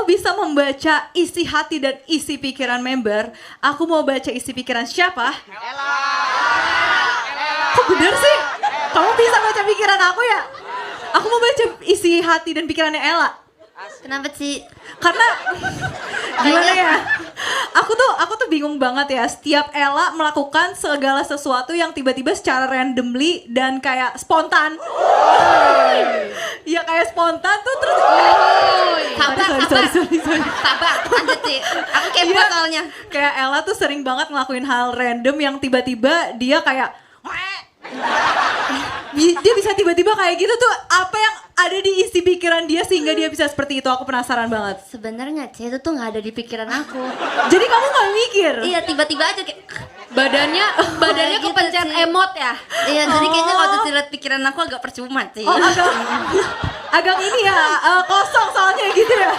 bisa membaca isi hati dan isi pikiran member, aku mau baca isi pikiran siapa? Ella. Kok bener sih? Kamu bisa baca pikiran aku ya? Aku mau baca isi hati dan pikirannya Ella. Kenapa sih? Karena gimana ya? Aku tuh bingung banget ya. Setiap Ella melakukan segala sesuatu yang tiba-tiba secara randomly dan kayak spontan. Ya kayak spontan tuh terus. Sabar, lanjut sih. Aku kepo Iya, soalnya. Kayak Ella tuh sering banget ngelakuin hal random yang tiba-tiba dia kayak dia bisa tiba-tiba kayak gitu tuh, apa yang ada di isi pikiran dia sehingga dia bisa seperti itu. Aku penasaran banget. Sebenarnya itu tuh nggak ada di pikiran aku. Jadi kamu gak mikir? Iya, tiba-tiba aja kayak Badannya gitu kepencet sih. emot ya. Iya, jadi kayaknya kalau dilihat pikiran aku agak percuma sih. Oh, agak ini ya, kosong soalnya gitu ya.